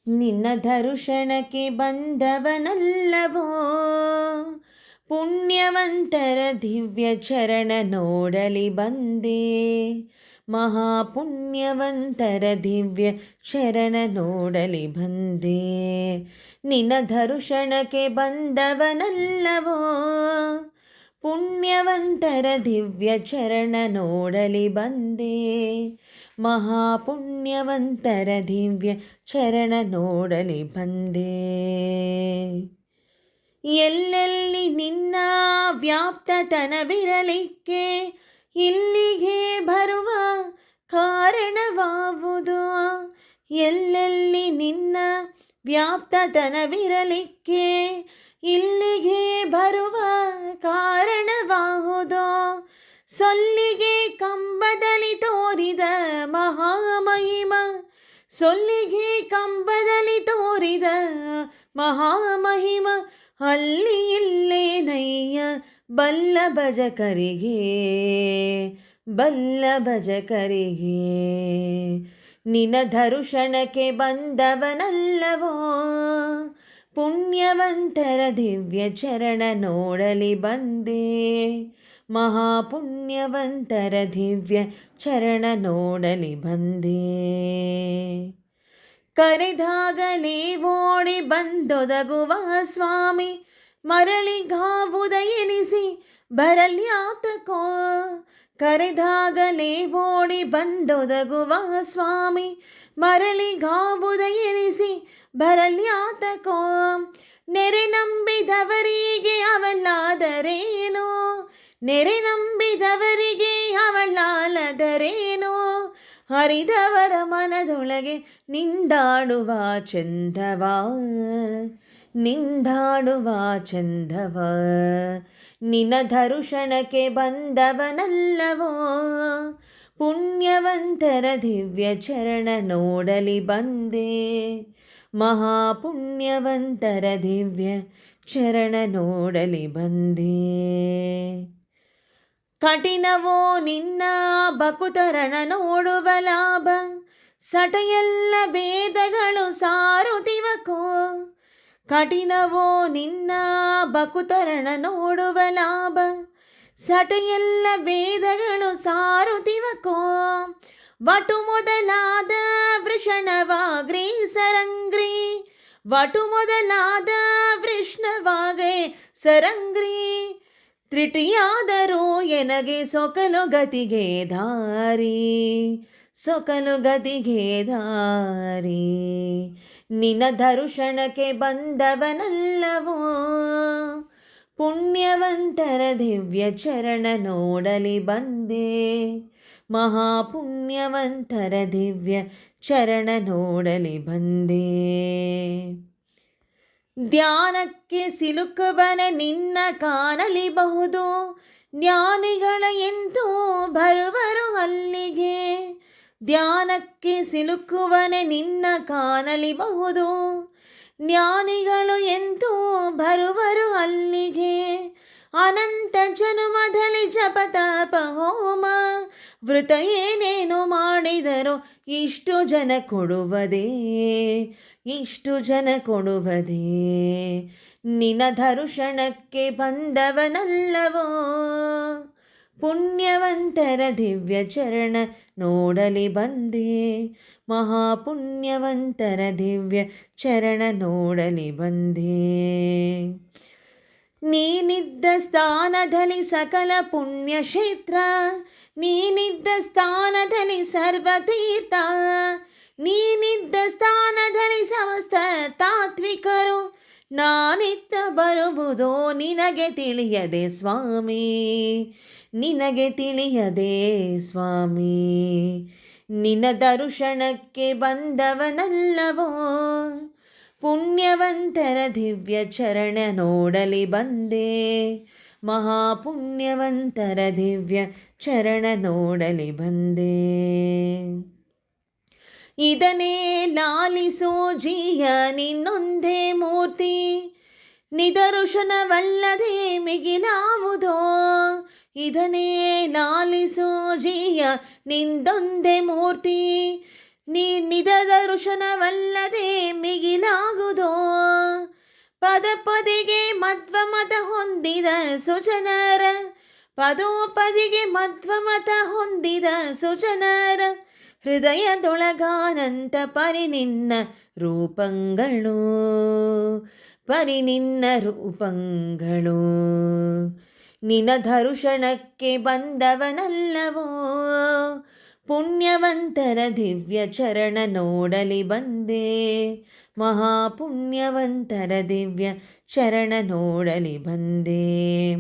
ನಿನ್ನ ದರ್ಶನಕ್ಕೆ ಬಂದವನಲ್ಲವೋ, ಪುಣ್ಯವಂತರ ದಿವ್ಯ ಚರಣ ನೋಡಲಿ ಬಂದೆ. ಮಹಾಪುಣ್ಯವಂತರ ದಿವ್ಯ ಶರಣ ನೋಡಲಿ ಬಂದೆ. ನಿನ್ನ ದರ್ಶನಕ್ಕೆ ಬಂದವನಲ್ಲವೋ, ಪುಣ್ಯವಂತರ ದಿವ್ಯ ಚರಣ ನೋಡಲಿ ಬಂದೆ. ಮಹಾಪುಣ್ಯವಂತರ ದಿವ್ಯ ಚರಣ ನೋಡಲಿ ಬಂದೆ. ಎಲ್ಲೆಲ್ಲಿ ನಿನ್ನ ವ್ಯಾಪ್ತತನವಿರಲಿಕ್ಕೆ ಇಲ್ಲಿಗೆ ಬರುವ ಕಾರಣವಾವುದು. ಎಲ್ಲೆಲ್ಲಿ ನಿನ್ನ ವ್ಯಾಪ್ತತನವಿರಲಿಕ್ಕೆ ಇಲ್ಲಿಗೆ ಬರುವ ಕಾರಣವಾಹುದು. ಸೊಲ್ಲಿಗೆ ಕಂಬದಲ್ಲಿ ತೋರಿದ ಮಹಾಮಹಿಮ, ಸೊಲ್ಲಿಗೆ ಕಂಬದಲ್ಲಿ ತೋರಿದ ಮಹಾಮಹಿಮ, ಅಲ್ಲಿ ಇಲ್ಲೇನಯ್ಯ ಬಲ್ಲ ಭಜಕರಿಗೆ, ಬಲ್ಲ ಭಜಕರಿಗೆ. ನಿನ್ನ ದರ್ಶನಕ್ಕೆ ಬಂದವನಲ್ಲವೋ, ಪುಣ್ಯವಂತರ ದಿವ್ಯ ಚರಣ ನೋಡಲಿ ಬಂದೆ. ಮಹಾಪುಣ್ಯವಂತರ ದಿವ್ಯ ಚರಣ ನೋಡಲಿ ಬಂದೆ. ಕರೆದಾಗಲೇ ಓಡಿ ಬಂದೊದಗುವ ಸ್ವಾಮಿ, ಮರಳಿಗಾವುದ ಎನಿಸಿ ಬರಲ್ಯಾತಕೋ. ಕರೆದಾಗಲೇ ಓಡಿ ಬಂದೊದಗುವ ಸ್ವಾಮಿ, ಮರಳಿಗಾವುದ ಎನಿಸಿ ಬರಲ್ಯಾತಕೋ. ನೆರೆ ನಂಬಿದವರಿಗೆ ಅವಳಾದರೇನೋ, ನೆರೆ ನಂಬಿದವರಿಗೆ ಅವಳಾಲದರೇನೋ. ಹರಿದವರ ಮನದೊಳಗೆ ನಿಂದಾಡುವ ಚಂದವ, ನಿಂದಾಡುವ ಚಂದವ. ನಿನ್ನ ದರ್ಶನಕ್ಕೆ ಬಂದವನಲ್ಲವೋ, ಪುಣ್ಯವಂತರ ದಿವ್ಯ ಚರಣ ನೋಡಲಿ ಬಂದೆ. ಮಹಾಪುಣ್ಯವಂತರ ದಿವ್ಯ ಚರಣ ನೋಡಲಿ ಬಂದೆ. ಕಠಿಣವೋ ನಿನ್ನ ಬಕುತರಣ ನೋಡುವ ಲಾಭ, ಸಟೆಯೆಲ್ಲ ವೇದಗಳು ಸಾರುತ್ತಿವಕೋ. ಕಠಿಣವೋ ನಿನ್ನ ಬಕುತರಣ ನೋಡುವ ಲಾಭ, ಸಟೆಯೆಲ್ಲ ವೇದಗಳು ಸಾರುತ್ತಿವಕೋ. ವಟು ಮೊದಲಾದ ವೃಷಣವಾಗ್ರಿ ಸರಂಗ್ರಿ, ವಟು ಮೊದಲಾದ ವೃಷ್ಣವಾಗೆ ಸರಂಗ್ರಿ. ತ್ರಿಟಿಯಾದರೂ ಎನಗೆ ಸೊಕಲು ಗತಿಗೆ ದಾರಿ, ಸೊಕಲು ಗತಿಗೆ ದಾರಿ. ನಿನ್ನ ದರ್ಶನಕ್ಕೆ ಬಂದವನಲ್ಲವೋ, ಪುಣ್ಯವಂತರ ದಿವ್ಯ ಚರಣ ನೋಡಲಿ ಬಂದೆ. ಮಹಾಪುಣ್ಯವಂತರ ದಿವ್ಯ ಚರಣ ನೋಡಲಿ ಬಂದೆ. ಧ್ಯಾನಕ್ಕೆ ಸಿಲುಕುವನ ನಿನ್ನ ಕಾಣಲಿಬಹುದು, ಜ್ಞಾನಿಗಳ ಎಂತೂ ಬರುವರು ಅಲ್ಲಿಗೆ. ಧ್ಯಾನಕ್ಕೆ ಸಿಲುಕುವನ ನಿನ್ನ ಕಾಣಲಿಬಹುದು, ಜ್ಞಾನಿಗಳು ಎಂತೂ ಬರುವರು ಅಲ್ಲಿಗೆ. ಅನಂತ ಜನುಮದಲ್ಲಿ ಜಪತಪ ಹೋಮ ವೃತ ಏನೇನು ಮಾಡಿದರೋ ಇಷ್ಟು ಜನ ಕೊಡುವುದೇ, ಇಷ್ಟು ಜನ ಕೊಡುವುದೇ. ನಿನ್ನ ದರ್ಶನಕ್ಕೆ ಬಂದವನಲ್ಲವೋ, ಪುಣ್ಯವಂತರ ದಿವ್ಯ ಚರಣ ನೋಡಲಿ ಬಂದೆ. ಮಹಾಪುಣ್ಯವಂತರ ದಿವ್ಯ ಚರಣ ನೋಡಲಿ ಬಂದೆ. ನೀನಿದ್ದ ಸ್ಥಾನದಲ್ಲಿ ಸಕಲ ಪುಣ್ಯ ಕ್ಷೇತ್ರ, ನೀನಿದ್ದ ಸ್ಥಾನದಲ್ಲಿ ಸರ್ವತೀರ್ಥ, ನೀನಿದ್ದ ಸ್ಥಾನದಲ್ಲಿ ಸಮಸ್ತ ತಾತ್ವಿಕರು. ನಾನಿತ್ತ ಬರುವುದೋ ನಿನಗೆ ತಿಳಿಯದೆ ಸ್ವಾಮಿ, ನಿನಗೆ ತಿಳಿಯದೆ ಸ್ವಾಮಿ. ನಿನ್ನ ದರ್ಶನಕ್ಕೆ ಬಂದವನಲ್ಲವೋ, ಪುಣ್ಯವಂತರ ದಿವ್ಯ ಚರಣ ನೋಡಲಿ ಬಂದೆ. ಮಹಾಪುಣ್ಯವಂತರ ದಿವ್ಯ ಚರಣ ನೋಡಲಿ ಬಂದೆ. ಇದನ್ನೇ ಲಾಲಿಸೋ ಜೀಯ ನಿನ್ನೊಂದೇ ಮೂರ್ತಿ, ನಿದರ್ಶನವಲ್ಲದೆ ಮಿಗಿಲಾವುದೋ. ಇದನ್ನೇ ಲಾಲಿಸೋ ಜೀಯ ನಿಂದೊಂದೇ ಮೂರ್ತಿ, ನೀಡಿದ ದರ್ಶನವಲ್ಲದೆ ಮಿಗಿಲಾಗುವುದೋ. ಪದಪದಿಗೆ ಮಧ್ವಮತ ಹೊಂದಿದ ಸುಜನರ, ಪದೋಪದಿಗೆ ಮಧ್ವಮತ ಹೊಂದಿದ ಸುಜನರ ಹೃದಯದೊಳಗಾನಂತ ಪರಿನಿನ್ನ ರೂಪಂಗಳು, ಪರಿನಿನ್ನ ರೂಪಂಗಳು. ನಿನ ದರ್ಶನಕ್ಕೆ ಬಂದವನಲ್ಲವೋ, ಪುಣ್ಯವಂತರ ದಿವ್ಯ ಚರಣ ನೋಡಲಿ ಬಂದೆ. ಮಹಾಪುಣ್ಯವಂತರ ದಿವ್ಯ ಚರಣ ನೋಡಲಿ ಬಂದೆ.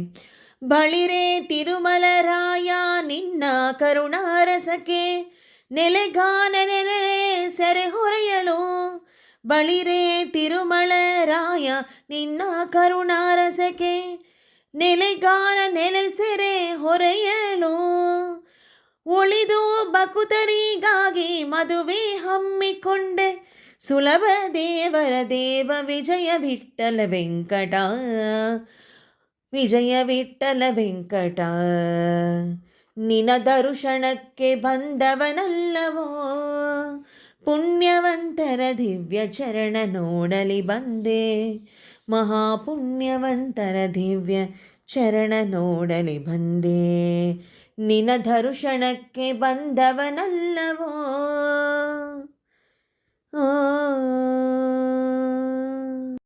ಬಳಿರೆ ತಿರುಮಲರಾಯ ನಿನ್ನ ಕರುಣಾರಸಕ್ಕೆ, ನೆಲೆಗಾನ ನೆಲೆ ಸೆರೆ ಹೊರೆಯಳು. ಬಳಿರೆ ತಿರುಮಲರಾಯ ನಿನ್ನ ಕರುಣಾರಸಕ್ಕೆ, ನೆಲೆಗಾನ ನೆಲೆಸೆರೆ ಹೊರೆಯಳು. ಉಳಿದು ಬಕುತರಿಗಾಗಿ ಮದುವೆ ಹಮ್ಮಿಕೊಂಡೆ, ಸುಲಭ ದೇವರ ದೇವ ವಿಜಯ ವಿಠ್ಠಲ ವೆಂಕಟ, ವಿಜಯ ವಿಠ್ಠಲ ವೆಂಕಟ. ನಿನ ದರ್ಶನಕ್ಕೆ ಬಂದವನಲ್ಲವೋ, ಪುಣ್ಯವಂತರ ದಿವ್ಯ ಚರಣ ನೋಡಲಿ ಬಂದೆ. ಮಹಾಪುಣ್ಯವಂತರ ದಿವ್ಯ ಚರಣ ನೋಡಲಿ ಬಂದೆ. ನಿನ ದರ್ಶನಕ್ಕೆ ಬಂದವನಲ್ಲವೋ.